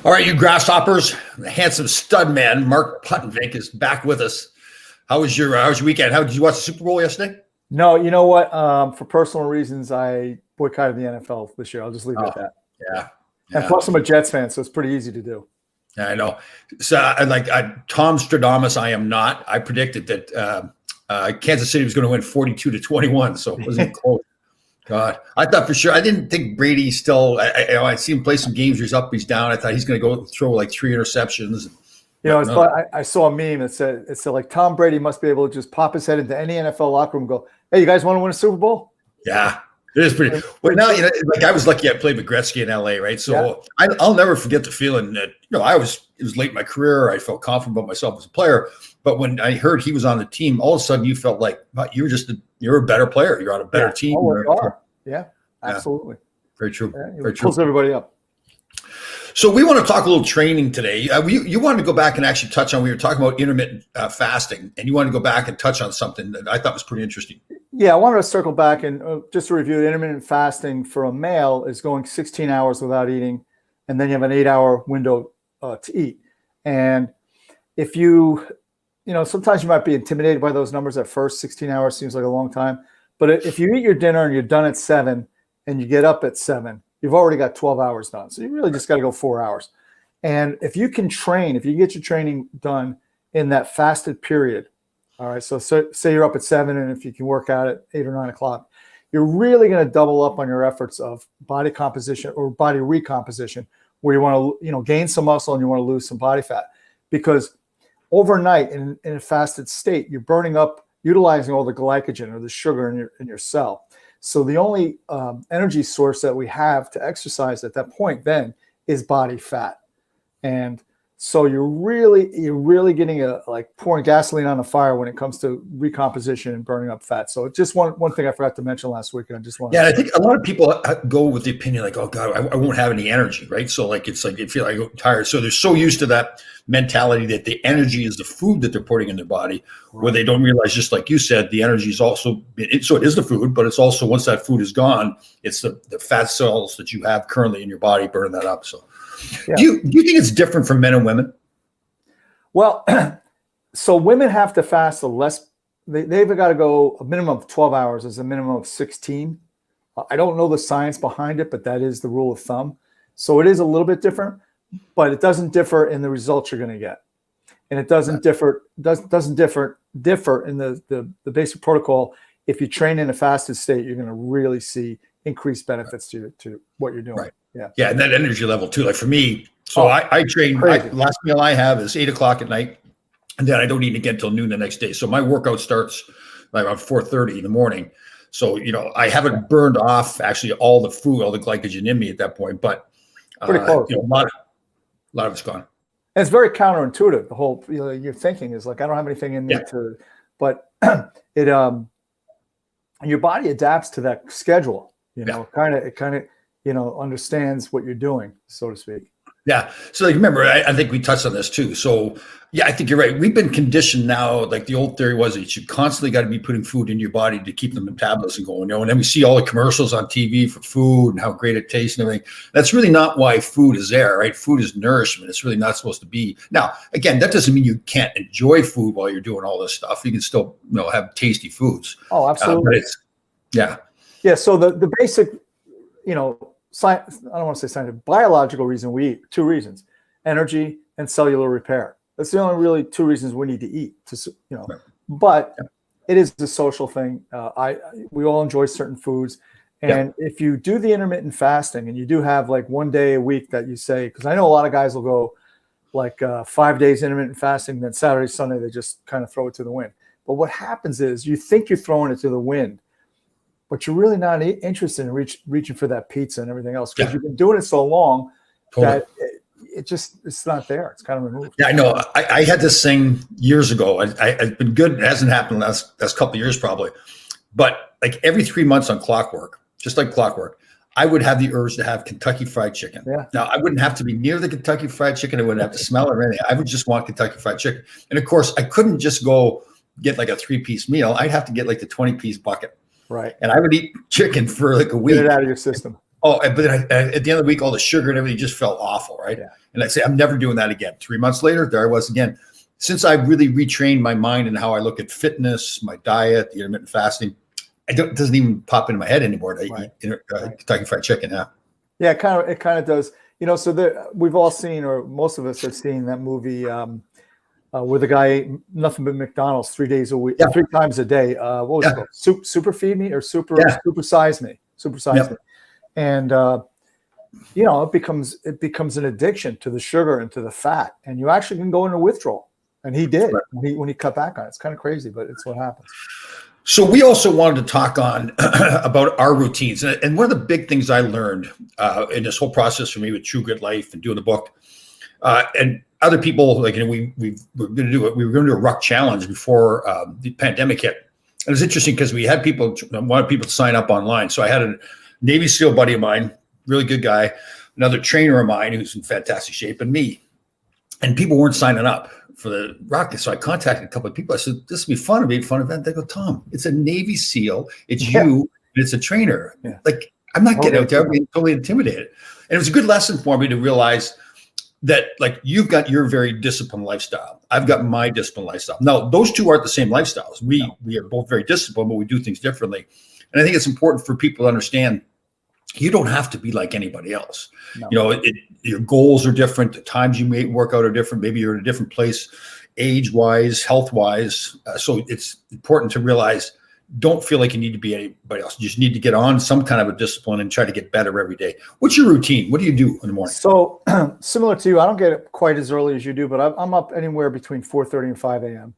All right, you grasshoppers, the handsome stud man, Mark Puttenvink, is back with us. How's your weekend? How did you watch the Super Bowl yesterday? No, you know what? For personal reasons, I boycotted the NFL this year. I'll just leave it at that. Yeah. And plus, I'm a Jets fan, so it's pretty easy to do. Yeah, I know. So, Tom Stradamus, I am not. I predicted that Kansas City was going to win 42-21, so it wasn't close. God, I thought for sure. I didn't think Brady still. I'd seen him play some games where he's up, he's down. I thought he's going to go throw like 3 interceptions. I saw a meme that said like Tom Brady must be able to just pop his head into any NFL locker room and go, "Hey, you guys want to win a Super Bowl?" Yeah, it is pretty. Well, now like I was lucky. I played with Gretzky in LA, right? So yeah. I'll never forget the feeling that it was late in my career. I felt confident about myself as a player, but when I heard he was on the team, all of a sudden you felt like you're a better player. You're on a better team. Oh, you are. Yeah, absolutely. Very true. Yeah, Very true. Pulls everybody up. So we want to talk a little training today. You wanted to go back and actually touch on, we were talking about intermittent fasting, and you wanted to go back and touch on something that I thought was pretty interesting. Yeah, I wanted to circle back and just to review, intermittent fasting for a male is going 16 hours without eating, and then you have an 8-hour window to eat. And if sometimes you might be intimidated by those numbers at first. 16 hours seems like a long time. But if you eat your dinner and you're done at 7 and you get up at 7, you've already got 12 hours done. So you really just got to go 4 hours. And if you can train, if you get your training done in that fasted period, all right, so say you're up at 7 and if you can work out at 8 or 9 o'clock, you're really going to double up on your efforts of body composition or body recomposition, where you want to gain some muscle and you want to lose some body fat. Because overnight in a fasted state, you're burning up, utilizing all the glycogen or the sugar in your cell. So the only energy source that we have to exercise at that point then is body fat. And so you're really getting like pouring gasoline on the fire when it comes to recomposition and burning up fat. So just one thing I forgot to mention last week. And I just want I think a lot of people go with the opinion like, oh God, I won't have any energy, right? So like it's like they feel like I'm tired. So they're so used to that mentality that the energy is the food that they're putting in their body, where they don't realize, just like you said, the energy is also so it is the food, but it's also, once that food is gone, it's the fat cells that you have currently in your body burning that up. So yeah. Do you think it's different for men and women? Well, so women have to fast they've got to go a minimum of 12 hours as a minimum of 16. I don't know the science behind it, but that is the rule of thumb. So it is a little bit different, but it doesn't differ in the results you're going to get. And it doesn't differ in the basic protocol. If you train in a fasted state, you're going to really see increased benefits to what you're doing. Right. Yeah. And that energy level too. Like for me, I train, last meal I have is 8 o'clock at night, and then I don't eat again until noon the next day. So my workout starts like around 4:30 in the morning. So, I haven't burned off actually all the food, all the glycogen in me at that point, but pretty close. A lot of it's gone. And it's very counterintuitive. The whole, your thinking is like, I don't have anything in me but it, your body adapts to that schedule, it kind of, understands what you're doing, so to speak. Yeah. So like, remember, I think we touched on this too. So yeah, I think you're right. We've been conditioned now. Like the old theory was that you constantly got to be putting food into your body to keep the metabolism going. And then we see all the commercials on TV for food and how great it tastes and everything. That's really not why food is there, right? Food is nourishment. It's really not supposed to be. Now, again, that doesn't mean you can't enjoy food while you're doing all this stuff. You can still, have tasty foods. Oh, absolutely. Yeah. So the basic, science, I don't want to say scientific, biological reason we eat, 2 reasons: energy and cellular repair. That's the only really 2 reasons we need to eat. But it is a social thing. We all enjoy certain foods, and if you do the intermittent fasting and you do have like 1 day a week that you say, because I know a lot of guys will go like 5 days intermittent fasting, then Saturday, Sunday they just kind of throw it to the wind. But what happens is you think you're throwing it to the wind, but you're really not interested in reaching for that pizza and everything else, because you've been doing it so long that it's not there. It's kind of removed. Yeah, I know. I had this thing years ago. I've been good. It hasn't happened the last couple of years probably. But like every 3 months on clockwork, just like clockwork, I would have the urge to have Kentucky Fried Chicken. Yeah. Now, I wouldn't have to be near the Kentucky Fried Chicken. I wouldn't have to smell it or anything. I would just want Kentucky Fried Chicken. And of course, I couldn't just go get like a 3-piece meal. I'd have to get like the 20-piece bucket. Right. And I would eat chicken for like a week. Get it out of your system. Oh, but then at the end of the week, all the sugar and everything just felt awful, right? Yeah. And I say, I'm never doing that again. 3 months later, there I was again. Since I really retrained my mind and how I look at fitness, my diet, the intermittent fasting, it doesn't even pop into my head anymore to eat Kentucky Fried Chicken. Yeah. Yeah, it kind of does. So we've all seen, or most of us have seen that movie where the guy ate nothing but McDonald's 3 days a week, 3 times a day. What was it called? Super Feed Me or Super Size Me? Super Size Me. And it becomes an addiction to the sugar and to the fat, and you actually can go into withdrawal. And he did when he cut back on it. It's kind of crazy, but it's what happens. So we also wanted to talk on about our routines. And one of the big things I learned in this whole process for me with True Good Life and doing the book, and other people, like, we were going to do a ruck challenge before the pandemic hit. And it was interesting because we had wanted people to sign up online. So I had a Navy SEAL buddy of mine, really good guy, another trainer of mine who's in fantastic shape, and me. And people weren't signing up for the rocket. So I contacted a couple of people. I said, this would be fun. It'd be a fun event. They go, Tom, it's a Navy SEAL. It's you, and it's a trainer. Yeah. Like, I'm not getting out there. I'm being totally intimidated. And it was a good lesson for me to realize that, like, you've got your very disciplined lifestyle. I've got my disciplined lifestyle. Now, those two aren't the same lifestyles. We are both very disciplined, but we do things differently. And I think it's important for people to understand you don't have to be like anybody else. No. Your goals are different. The times you may work out are different. Maybe you're in a different place, age-wise, health-wise. So it's important to realize, don't feel like you need to be anybody else. You just need to get on some kind of a discipline and try to get better every day. What's your routine? What do you do in the morning? So similar to you, I don't get up quite as early as you do, but I'm up anywhere between 4:30 and 5 a.m.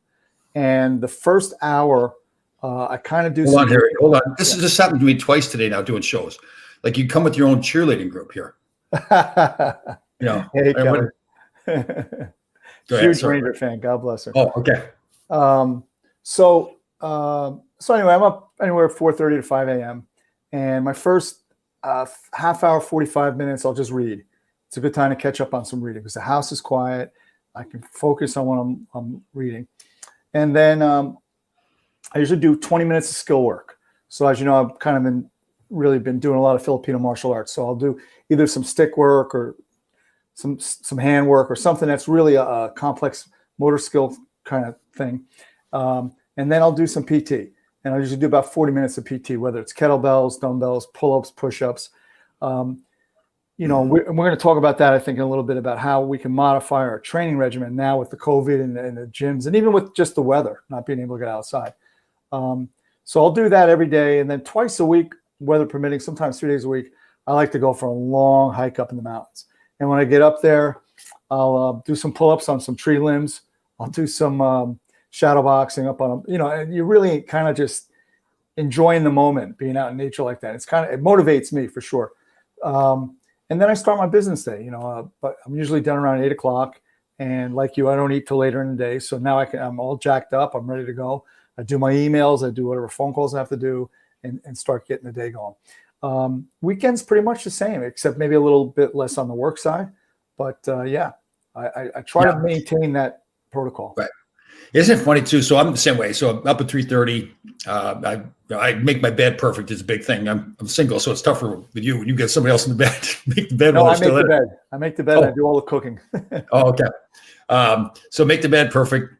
And the first hour, I kind of do. Hold on, Harry. Hold on. This happened to me twice today now doing shows. Like, you come with your own cheerleading group here. Hey, huge Ranger fan. God bless her. Oh, okay. So anyway, I'm up anywhere 4:30 to 5 a.m. And my first half hour, 45 minutes, I'll just read. It's a good time to catch up on some reading because the house is quiet. I can focus on what I'm reading. And then I usually do 20 minutes of skill work. So as you know, I've kind of really been doing a lot of Filipino martial arts. So I'll do either some stick work or some hand work or something that's really a complex motor skill kind of thing. And then I'll do some PT. And I usually do about 40 minutes of PT, whether it's kettlebells, dumbbells, pull-ups, push-ups. We're going to talk about that, I think, in a little bit, about how we can modify our training regimen now with the COVID and the gyms, and even with just the weather, not being able to get outside. So I'll do that every day. And then twice a week, weather permitting, sometimes 3 days a week, I like to go for a long hike up in the mountains. And when I get up there, I'll do some pull-ups on some tree limbs. I'll do some shadow boxing up on them, and you really kind of just enjoying the moment, being out in nature like that. It motivates me for sure. And then I start my business day, but I'm usually done around 8 o'clock. And like you, I don't eat till later in the day. So now I'm all jacked up. I'm ready to go. I do my emails. I do whatever phone calls I have to do and start getting the day going. Weekends pretty much the same, except maybe a little bit less on the work side. But I try to maintain that protocol. Right. Isn't it funny too? So I'm the same way. So I'm up at 3:30. I make my bed perfect. It's a big thing. I'm single, so it's tougher with you when you get somebody else in the bed. Make the bed. No, I make the bed. I make the bed. Oh. I do all the cooking. Oh, okay. So make the bed perfect.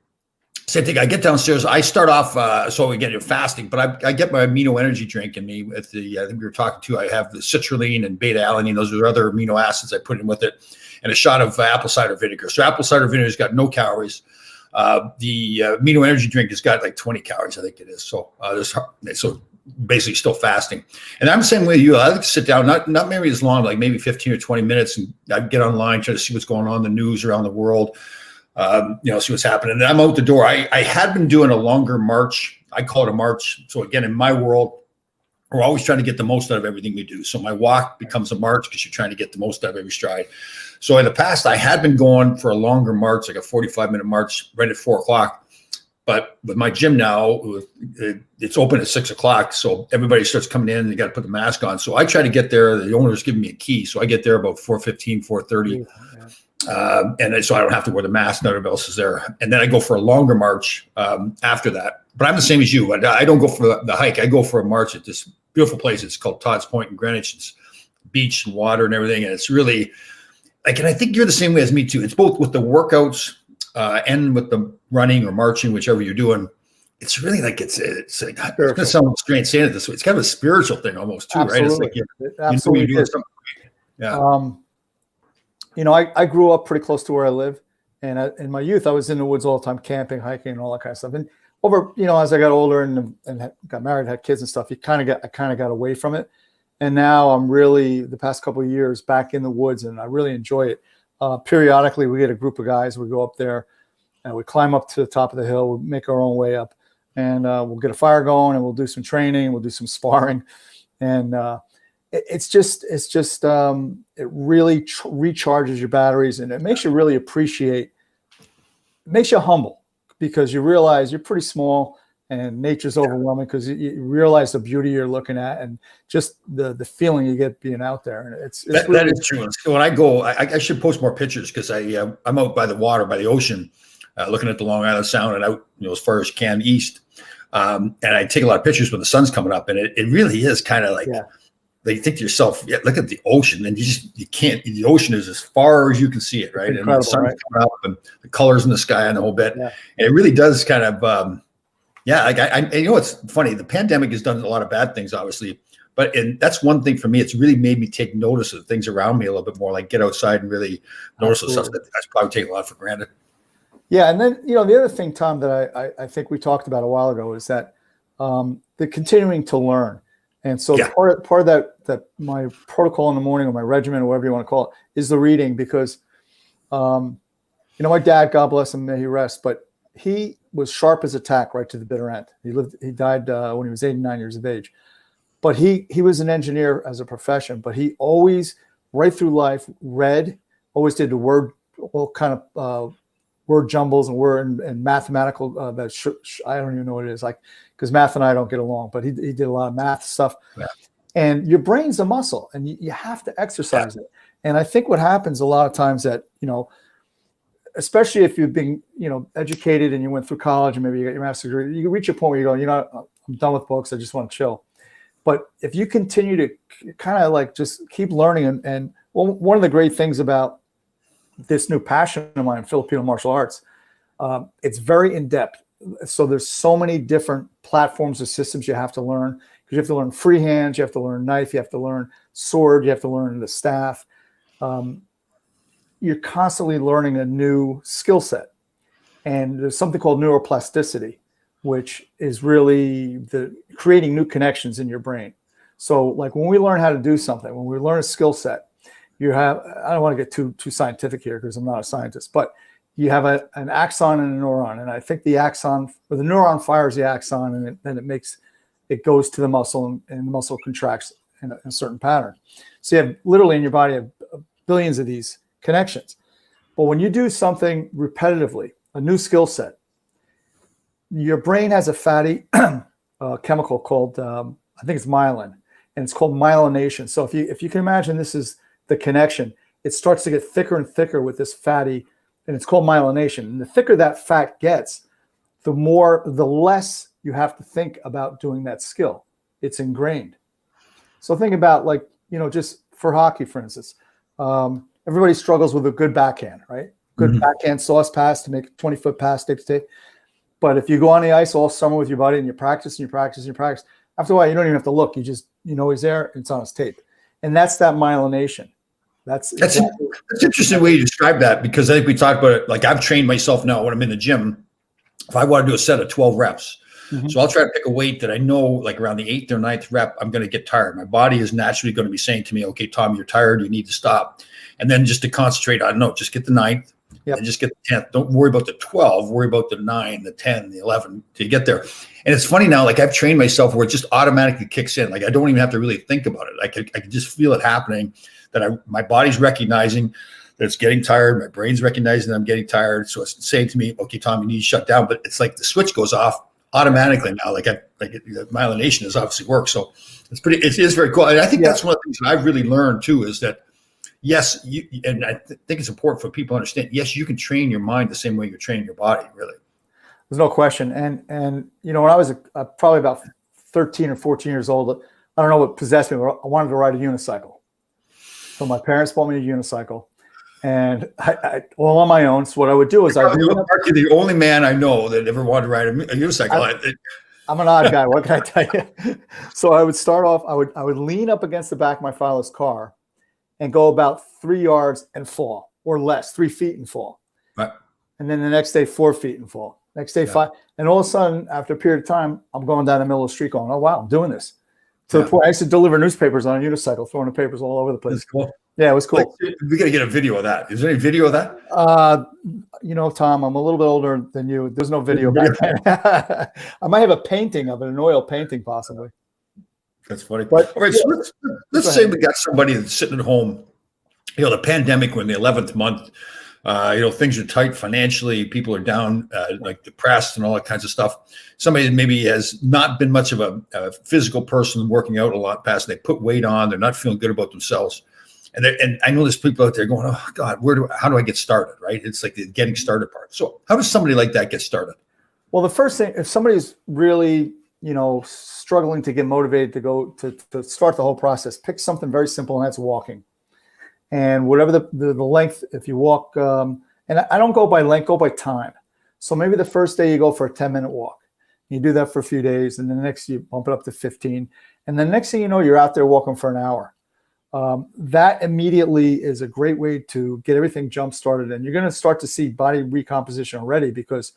Same thing. I get downstairs. I start off. So again, you're fasting, but I get my amino energy drink in me. With I think we were talking to. I have the citrulline and beta alanine. Those are other amino acids I put in with it, and a shot of apple cider vinegar. So apple cider vinegar has got no calories. The amino energy drink has got like 20 calories, I think it is. So so basically still fasting. And I'm the same way you. I like to sit down, not maybe as long, like maybe 15 or 20 minutes, and I get online, try to see what's going on in the news around the world. See what's happening. And I'm out the door. I had been doing a longer march. I call it a march. So again, in my world, we're always trying to get the most out of everything we do. So my walk becomes a march because you're trying to get the most out of every stride. So in the past, I had been going for a longer march, like a 45-minute march right at 4 o'clock. But with my gym now, it's open at 6 o'clock. So everybody starts coming in and they got to put the mask on. So I try to get there. The owner's giving me a key. So I get there about 4:15, 4:30. And so I don't have to wear the mask. None else is there. And then I go for a longer march after that. But I'm the same as you. I don't go for the hike. I go for a march at this beautiful place. It's called Todd's Point in Greenwich. It's beach and water and everything. And it's really like, and I think you're the same way as me too. It's both with the workouts and with the running or marching, whichever you're doing. It's really like it's like, it's going to sound strange saying it this way. It's kind of a spiritual thing almost too, Absolutely. right? It's like Absolutely. you're doing something. Yeah. You know, I grew up pretty close to where I live, and in my youth, I was in the woods all the time, camping, hiking, and all that kind of stuff. And over, you know, as I got older and got married, had kids and stuff, I kind of got away from it. And now I'm really, the past couple of years, back in the woods, and I really enjoy it. Periodically, we get a group of guys, we go up there, and we climb up to the top of the hill, we make our own way up, and we'll get a fire going, and we'll do some training, we'll do some sparring, and it really recharges your batteries, and it makes you really appreciate, it makes you humble, because you realize you're pretty small and nature's overwhelming, because you realize the beauty you're looking at and just the feeling you get being out there. And it's that is true. When I go, I should post more pictures, because I'm out by the water, by the ocean, looking at the Long Island Sound and out, you know, as far as can east. And I take a lot of pictures when the sun's coming up, and it really is kind of like, you think to yourself, yeah, look at the ocean, and you can't, the ocean is as far as you can see it, right? And the sun's coming up and the colors in the sky and the whole bit. Yeah. And it really does kind of, like I you know, it's funny, the pandemic has done a lot of bad things, obviously, but that's one thing for me. It's really made me take notice of things around me a little bit more, like get outside and really notice the stuff that I probably take a lot for granted. Yeah. And then, you know, the other thing, Tom, that I think we talked about a while ago is that the continuing to learn. And so part of that my protocol in the morning, or my regimen, or whatever you want to call it, is the reading, because, you know, my dad, God bless him, may he rest, but he was sharp as a tack right to the bitter end. He died when he was 89 years of age, but he was an engineer as a profession, but he always, right through life, read, always did the all kind of word jumbles and mathematical, I don't even know what it is, like, because math and I don't get along, but he did a lot of math stuff. Yeah. And your brain's a muscle, and you have to exercise it. And I think what happens a lot of times that, you know, especially if you've been, you know, educated and you went through college and maybe you got your master's degree, you reach a point where you go, you know, I'm done with books, I just want to chill. But if you continue to kind of like just keep learning, and one of the great things about this new passion of mine, Filipino martial arts, it's very in-depth. So there's so many different platforms or systems you have to learn, because you have to learn free hands, you have to learn knife, you have to learn sword, you have to learn the staff. You're constantly learning a new skill set. And there's something called neuroplasticity, which is really creating new connections in your brain. So like when we learn how to do something, when we learn a skill set, you have, I don't want to get too scientific here because I'm not a scientist, but you have an axon and a neuron. And I think the axon, or the neuron fires the axon, and then it goes to the muscle, and the muscle contracts in a certain pattern. So you have literally in your body billions of these connections. But when you do something repetitively, a new skill set, your brain has a fatty chemical called, I think it's myelin, and it's called myelination. So if you can imagine this is the connection, it starts to get thicker and thicker with this fatty, and it's called myelination. And the thicker that fat gets, the less you have to think about doing that skill. It's ingrained. So think about, like, you know, just for hockey, for instance, everybody struggles with a good backhand, right? Good backhand sauce pass to make a 20-foot pass, tape to tape. But if you go on the ice all summer with your buddy and you practice and you practice and you practice, after a while, you don't even have to look. You know he's there, it's on his tape. And that's that myelination. That's an interesting way you describe that, because I think we talked about it. Like, I've trained myself now when I'm in the gym. If I want to do a set of 12 reps, so I'll try to pick a weight that I know, like around the 8th or 9th rep, I'm going to get tired. My body is naturally going to be saying to me, okay, Tom, you're tired. You need to stop. And then just to concentrate on, no, just get the 9th and just get the 10th. Don't worry about the 12. Worry about the 9, the 10, the 11 to get there. And it's funny now, like, I've trained myself where it just automatically kicks in. Like, I don't even have to really think about it. I can just feel it happening, that my body's recognizing that it's getting tired. My brain's recognizing that I'm getting tired. So it's saying to me, okay, Tom, you need to shut down. But it's like the switch goes off automatically now. Myelination has obviously worked. So it is very cool. And I think that's one of the things that I've really learned too, is that, yes, and I think it's important for people to understand, yes, you can train your mind the same way you're training your body, really. There's no question. And you know, when I was probably about 13 or 14 years old, I don't know what possessed me, but I wanted to ride a unicycle. So my parents bought me a unicycle, and I all on my own. So what I would do is Mark, you're the only man I know that ever wanted to ride a unicycle. I'm an odd guy. What can I tell you? So I would start off. I would lean up against the back of my father's car, and go about 3 yards and fall, or less, 3 feet and fall. Right. And then the next day, 4 feet and fall. Next day, 5. And all of a sudden, after a period of time, I'm going down the middle of the street going, oh, wow, I'm doing this. To the point I used to deliver newspapers on a unicycle, throwing the papers all over the place. That's cool. Yeah, it was cool. We got to get a video of that. Is there any video of that? Tom, I'm a little bit older than you. There's no video back then. I might have a painting of it, an oil painting possibly. That's funny. But, all right, so let's say we got somebody that's sitting at home, the pandemic, when the 11th month, things are tight financially, people are down, like depressed and all that kinds of stuff. Somebody maybe has not been much of a physical person, working out a lot past, they put weight on, they're not feeling good about themselves. And I know there's people out there going, oh God, how do I get started? Right? It's like the getting started part. So how does somebody like that get started? Well, the first thing, if somebody's really, struggling to get motivated to go to start the whole process, pick something very simple, and that's walking. And whatever the length, if you walk, and I don't go by length, go by time. So maybe the first day you go for a 10-minute walk. You do that for a few days, and then the next you bump it up to 15. And the next thing you know, you're out there walking for an hour. That immediately is a great way to get everything jump started. And you're going to start to see body recomposition already because,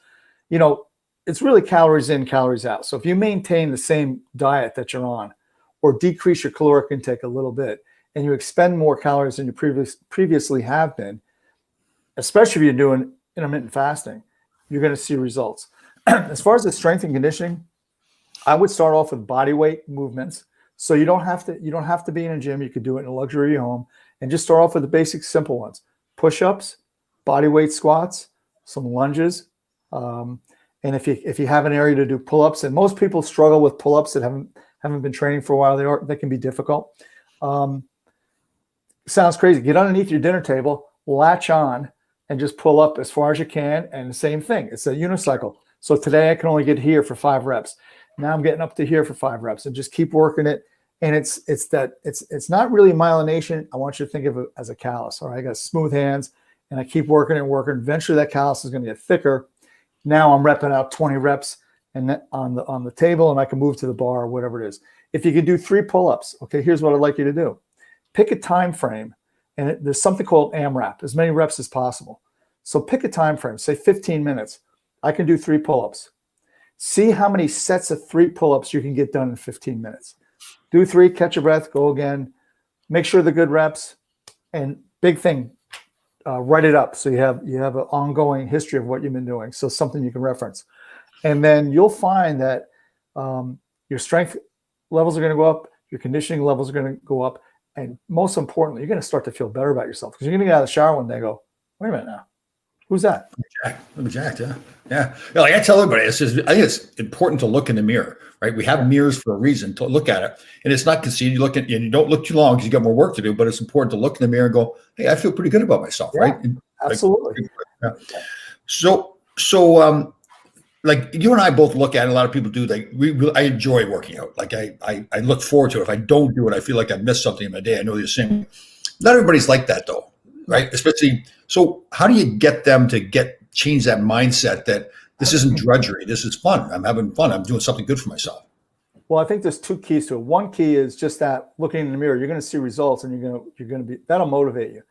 it's really calories in, calories out. So if you maintain the same diet that you're on or decrease your caloric intake a little bit and you expend more calories than you previously have been, especially if you're doing intermittent fasting, you're going to see results. As far as the strength and conditioning, I would start off with body weight movements. So you don't have to be in a gym. You could do it in a luxury home and just start off with the basic simple ones: push-ups, body weight squats, some lunges. And if you have an area to do pull-ups, and most people struggle with pull-ups that haven't been training for a while, they can be difficult. Sounds crazy. Get underneath your dinner table, latch on, and just pull up as far as you can. And the same thing. It's a unicycle. So today I can only get here for 5 reps. Now I'm getting up to here for 5 reps, and just keep working it. And it's not really myelination. I want you to think of it as a callus. All right, I got smooth hands, and I keep working and working. Eventually, that callus is going to get thicker. Now I'm repping out 20 reps and on the table, and I can move to the bar or whatever it is. If you can do 3 pull-ups, okay, here's what I'd like you to do. Pick a time frame, and there's something called AMRAP, as many reps as possible. So pick a time frame, say 15 minutes. I can do 3 pull-ups. See how many sets of 3 pull-ups you can get done in 15 minutes. Do 3, catch your breath, go again. Make sure they're good reps. And big thing, write it up so you have an ongoing history of what you've been doing. So something you can reference. And then you'll find that your strength levels are going to go up, your conditioning levels are going to go up, and most importantly, you're going to start to feel better about yourself because you're going to get out of the shower one day and go, wait a minute now. Who's that? I'm jacked, yeah. Like I tell everybody, I think it's important to look in the mirror, right? We have mirrors for a reason to look at it, and it's not conceited. You look at, and you don't look too long because you got more work to do. But it's important to look in the mirror and go, "Hey, I feel pretty good about myself," right? Absolutely. So, like you and I both look at it. A lot of people do. Like I enjoy working out. Like I look forward to it. If I don't do it, I feel like I missed something in my day. I know you're saying. Not everybody's like that though, right? Especially. So how do you get them to change that mindset that this isn't drudgery, this is fun, I'm having fun, I'm doing something good for myself? Well, I think there's 2 keys to it. One key is just that looking in the mirror, you're going to see results, and you're going to be, that'll motivate you.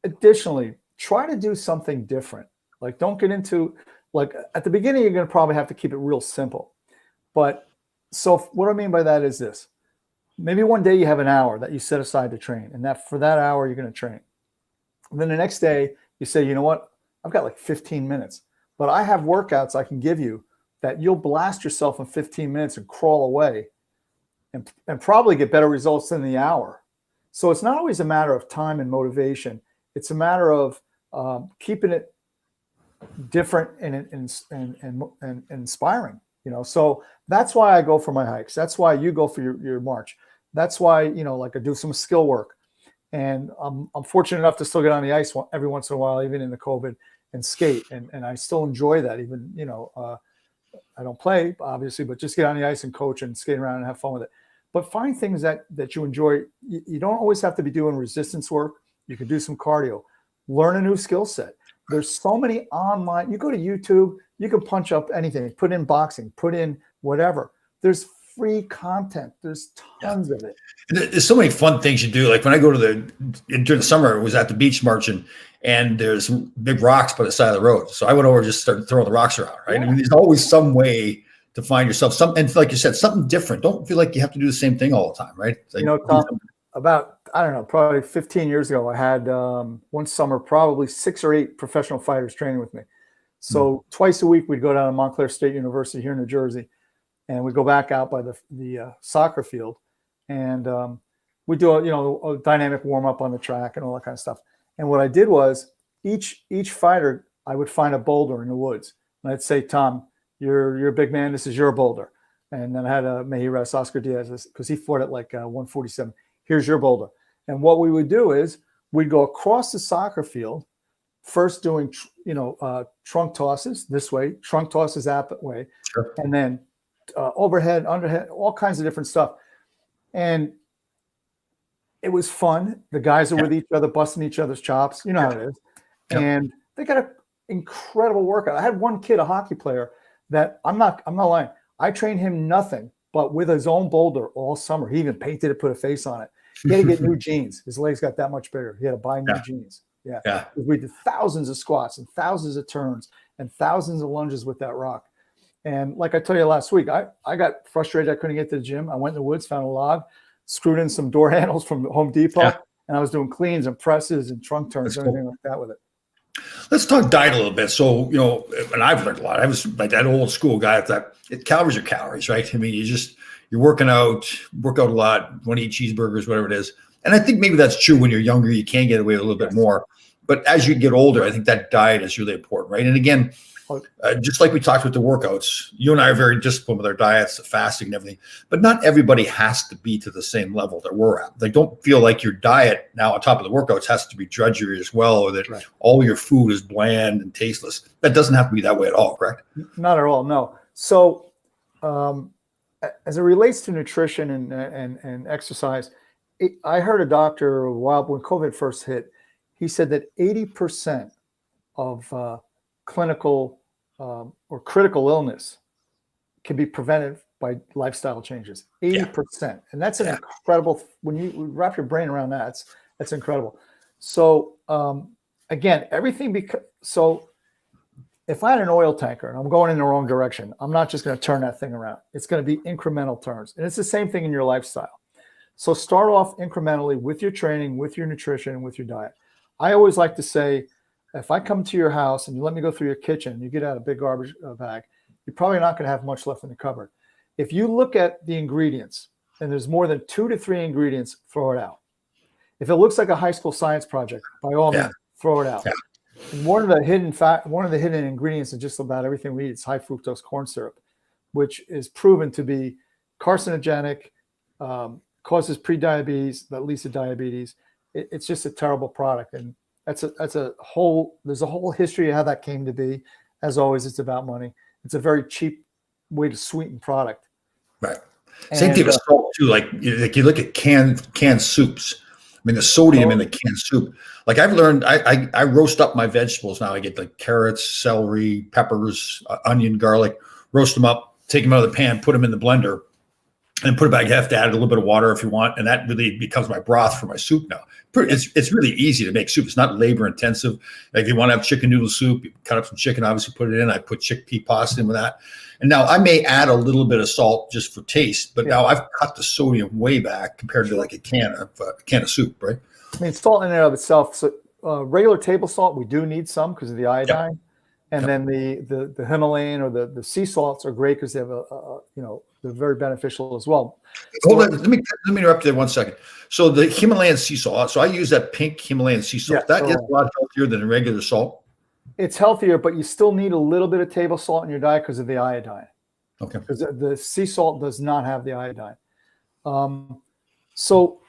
Additionally, try to do something different. Like don't get into, like at the beginning, you're going to probably have to keep it real simple. But so what I mean by that is this: maybe one day you have an hour that you set aside to train, and that for that hour you're going to train. And then the next day you say, you know what, I've got like 15 minutes, but I have workouts I can give you that you'll blast yourself in 15 minutes and crawl away and probably get better results than the hour. So it's not always a matter of time and motivation. It's a matter of keeping it different and inspiring, So that's why I go for my hikes. That's why you go for your march. That's why, like I do some skill work. And I'm fortunate enough to still get on the ice every once in a while, even in the COVID, and skate. And I still enjoy that. Even, I don't play, obviously, but just get on the ice and coach and skate around and have fun with it. but find things that you enjoy. You don't always have to be doing resistance work. You can do some cardio, learn a new skill set. There's so many online. You go to YouTube, you can punch up anything, put in boxing, put in whatever. There's free content. There's tons of it. There's so many fun things you do. Like when I go to during the summer, I was at the beach marching, and there's big rocks by the side of the road. So I went over and just started throwing the rocks around, right? Yeah. I mean, there's always some way to find yourself and like you said, something different. Don't feel like you have to do the same thing all the time, right? Like, Tom, about, I don't know, probably 15 years ago, I had one summer, probably 6 or 8 professional fighters training with me. So twice a week, we'd go down to Montclair State University here in New Jersey, and we'd go back out by the soccer field, and we do a dynamic warm up on the track and all that kind of stuff. And what I did was each fighter, I would find a boulder in the woods, and I'd say, Tom, you're a big man. This is your boulder. And then I had may he rest Oscar Diaz, because he fought at like 147. Here's your boulder. And what we would do is we'd go across the soccer field, first doing trunk tosses this way, trunk tosses that way, sure. And then overhead, underhead, all kinds of different stuff. And it was fun. The guys are with each other, busting each other's chops. You know how it is. And they got an incredible workout. I had one kid, a hockey player, that I'm not lying. I trained him nothing but with his own boulder all summer. He even painted it, put a face on it. He had to get new jeans. His legs got that much bigger. He had to buy new jeans. Yeah. We did thousands of squats and thousands of turns and thousands of lunges with that rock. And like I told you last week, I got frustrated. I couldn't get to the gym. I went in the woods, found a log, screwed in some door handles from Home Depot, and I was doing cleans and presses and trunk turns and everything like that with it. Let's talk diet a little bit. So, and I've learned a lot. I was like that old school guy that calories are calories, right? I mean, you're working out, work out a lot, want to eat cheeseburgers, whatever it is. And I think maybe that's true when you're younger, you can get away with a little bit more. But as you get older, I think that diet is really important, right? And again, just like we talked with the workouts, you and I are very disciplined with our diets, the fasting and everything, but not everybody has to be to the same level that we're at. Like, don't feel like your diet now on top of the workouts has to be drudgery as well, or that all your food is bland and tasteless. That doesn't have to be that way at all, correct? Not at all, no. So as it relates to nutrition and exercise, I heard a doctor a while when COVID first hit, he said that 80% of clinical or critical illness can be prevented by lifestyle changes. 80%, and that's an incredible. When you wrap your brain around that, that's incredible. So again, everything so if I had an oil tanker and I'm going in the wrong direction, I'm not just going to turn that thing around. It's going to be incremental turns, and it's the same thing in your lifestyle. So start off incrementally with your training, with your nutrition, and with your diet. I always like to say, if I come to your house and you let me go through your kitchen and you get out a big garbage bag, you're probably not going to have much left in the cupboard. If you look at the ingredients and there's more than 2 to 3 ingredients, throw it out. If it looks like a high school science project, by all means, throw it out. And one of the hidden ingredients in just about everything we eat is high fructose corn syrup, which is proven to be carcinogenic, causes prediabetes, that leads to diabetes. It's just a terrible product. And there's a whole history of how that came to be. As always, it's about money. It's a very cheap way to sweeten product. Right. Same thing with salt too. Like you look at canned soups. I mean, the sodium in the canned soup. Like I've learned, I roast up my vegetables now. I get like carrots, celery, peppers, onion, garlic. Roast them up, take them out of the pan, put them in the blender, and put it back. You have to add a little bit of water if you want, and that really becomes my broth for my soup now. It's really easy to make soup. It's not labor intensive. Like if you want to have chicken noodle soup, you cut up some chicken, obviously put it in. I put chickpea pasta in with that. And now I may add a little bit of salt just for taste, but now I've cut the sodium way back compared to like a can of soup, right? I mean, salt in and of itself. So regular table salt, we do need some because of the iodine. And then the Himalayan or the sea salts are great because they have they're very beneficial as well. Hold on, let me interrupt you there 1 second. So the Himalayan sea salt, so I use that pink Himalayan sea salt. That is a lot healthier than regular salt. It's healthier, but you still need a little bit of table salt in your diet because of the iodine. Okay. Because the sea salt does not have the iodine. So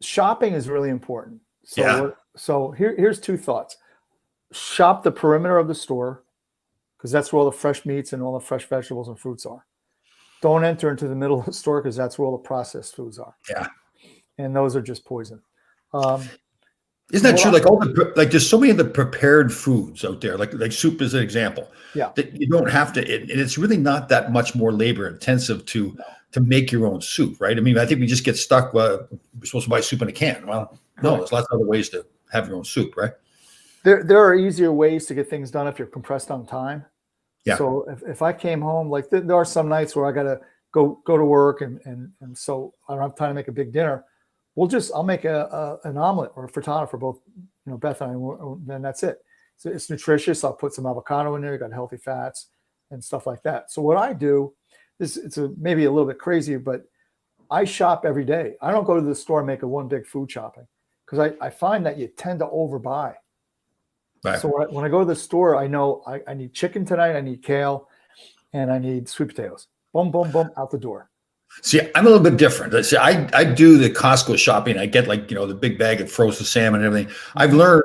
shopping is really important. So here's 2 thoughts. Shop the perimeter of the store because that's where all the fresh meats and all the fresh vegetables and fruits are. don't enter into the middle of the store because that's where all the processed foods are. Yeah. And those are just poison. Isn't that true? Like there's so many of the prepared foods out there, like soup is an example. Yeah. That you don't have to, and it's really not that much more labor intensive to make your own soup, right? I mean, I think we just get stuck. We're supposed to buy soup in a can. Well, no, there's lots of other ways to have your own soup, right? There are easier ways to get things done if you're compressed on time. Yeah. So if I came home, like there are some nights where I got to go to work and so I don't have time to make a big dinner. I'll make an omelet or a frittata for both, Beth and I, and then that's it. So it's nutritious. I'll put some avocado in there. You got healthy fats and stuff like that. So what I do is maybe a little bit crazy, but I shop every day. I don't go to the store and make one big food shopping because I find that you tend to overbuy. Right. So when I go to the store, I know I need chicken tonight. I need kale, and I need sweet potatoes. Boom, boom, boom, out the door. See, I'm a little bit different. See, I do the Costco shopping. I get the big bag of frozen salmon and everything. I've learned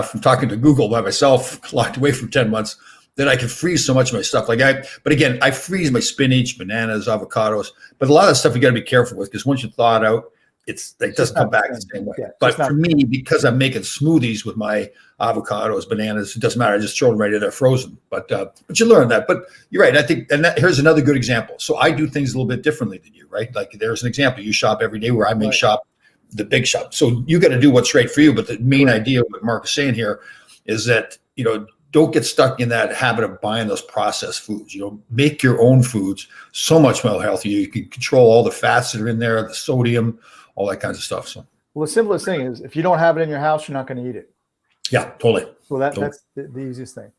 from talking to Google by myself, locked away for 10 months, that I can freeze so much of my stuff. But again, I freeze my spinach, bananas, avocados. But a lot of stuff you got to be careful with because once you thaw it out, it doesn't come back the same way. Yeah, but for me, because I'm making smoothies with my avocados, bananas, it doesn't matter. I just throw them right in there frozen. But you learn that. But you're right. I think, here's another good example. So I do things a little bit differently than you, right? Like there's an example. You shop every day where I may shop the big shop. So you got to do what's right for you. But the main idea of what Mark is saying here is that, don't get stuck in that habit of buying those processed foods. Make your own foods so much more healthier. You can control all the fats that are in there, the sodium, all that kinds of stuff. So, well, the simplest thing is if you don't have it in your house, you're not going to eat it. Yeah, totally. So that's the easiest thing.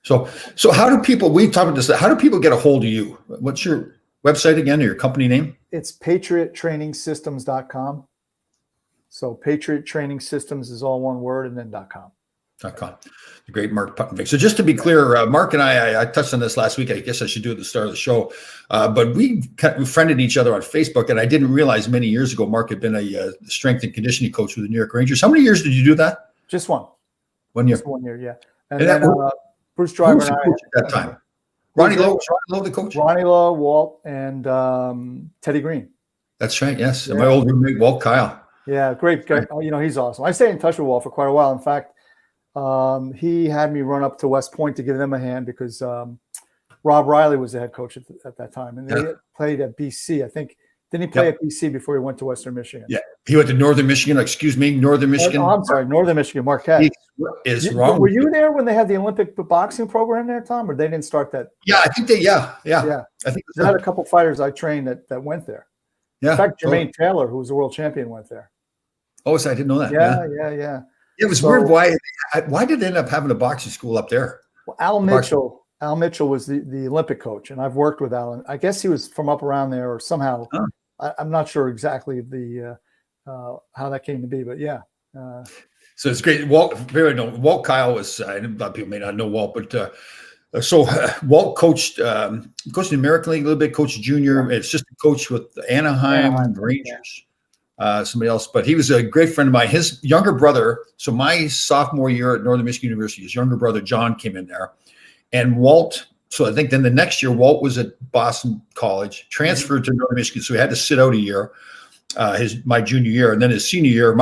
So how do people? We talked about this. How do people get a hold of you? What's your website again, or your company name? It's patriottrainingsystems.com. So Patriot Training Systems is all one word, and then .com. .com. The great Mark Puttenvig. So just to be clear, Mark and I touched on this last week. I guess I should do it at the start of the show. But we friended each other on Facebook, and I didn't realize many years ago Mark had been a strength and conditioning coach with the New York Rangers. How many years did you do that? Just one. 1 year. Just 1 year, yeah. And then Bruce Driver and I at that time. Ronnie Lowe the coach. Ronnie Lowe, Walt, and Teddy Green. That's right. Yes, and my old roommate Walt Kyle. Yeah, great guy. He's awesome. I stayed in touch with Walt for quite a while. In fact, he had me run up to West Point to give them a hand because Rob Riley was the head coach at that time, and they played at BC. I think didn't he play at BC before he went to Western Michigan? Yeah, he went to Northern Michigan. Northern Michigan. Oh, I'm sorry, Northern Michigan. Marquette is wrong. Were you there when they had the Olympic boxing program there, Tom, or they didn't start that? Yeah, I think they. Yeah. I think they had a couple fighters I trained that went there. Yeah. In fact, Jermaine Taylor, who was the world champion, went there. Oh, so I didn't know that. Yeah. It was weird. Why did they end up having a boxing school up there? Well, Al Mitchell was the Olympic coach, and I've worked with Alan. I guess he was from up around there, or somehow. Oh. I'm not sure exactly how that came to be, but yeah. So it's great. Walt Kyle was. A lot of people may not know Walt, but Walt coached in the American League a little bit. Coached junior. It's just a coach with the Anaheim Rangers. Somebody else, but he was a great friend of mine. His younger brother, so my sophomore year at Northern Michigan University, his younger brother, John, came in there. And Walt, so I think then the next year, Walt was at Boston College, transferred to Northern Michigan. So he had to sit out a year, my junior year. And then my senior year,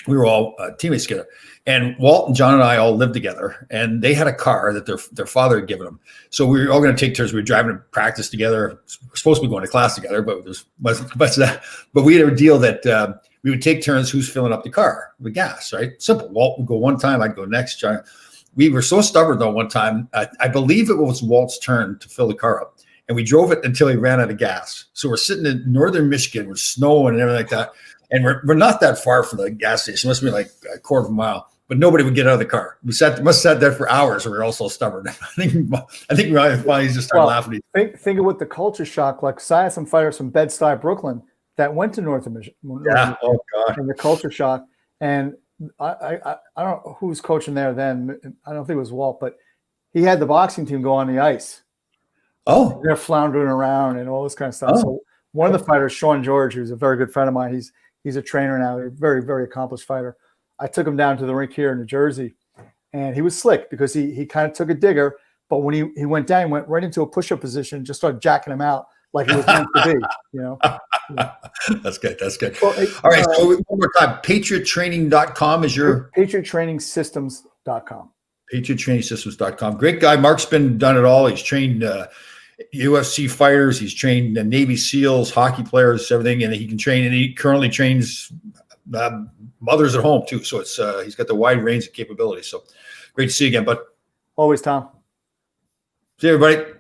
we were all teammates together. And Walt and John and I all lived together. And they had a car that their father had given them. So we were all going to take turns. We were driving to practice together. We were supposed to be going to class together, but there wasn't much of that. But we had a deal that we would take turns who's filling up the car with gas, right? Simple. Walt would go one time, I'd go next. John. We were so stubborn, though, one time. I believe it was Walt's turn to fill the car up. And we drove it until he ran out of gas. So we're sitting in Northern Michigan with snow and everything like that. And we're not that far from the gas station. It must be like a quarter of a mile. But nobody would get out of the car. We must have sat there for hours. We were all so stubborn. I think we finally just started laughing. Think of what the culture shock. Like, I had some fighters from Bed-Stuy, Brooklyn, that went to Northern Michigan. Yeah. Oh God. And the culture shock. And I don't know who was coaching there then. I don't think it was Walt, but he had the boxing team go on the ice. Oh. They're floundering around and all this kind of stuff. Oh. So one of the fighters, Sean George, who's a very good friend of mine. He's a trainer now. He's a very, very accomplished fighter. I took him down to the rink here in New Jersey, and he was slick because he kind of took a digger, But when he went down, he went right into a push-up position, just started jacking him out like it was meant to be, you know. Yeah. That's good. That's good. Well, All right. So one more time, patriottraining.com is your patriottrainingsystems.com. patriottrainingsystems.com. Great guy. Mark's done it all. He's trained UFC fighters. He's trained Navy SEALs, hockey players, everything. And he can train, and he currently trains mothers at home too. So it's he's got the wide range of capabilities. So great to see you again, bud. Always, Tom. See you, everybody.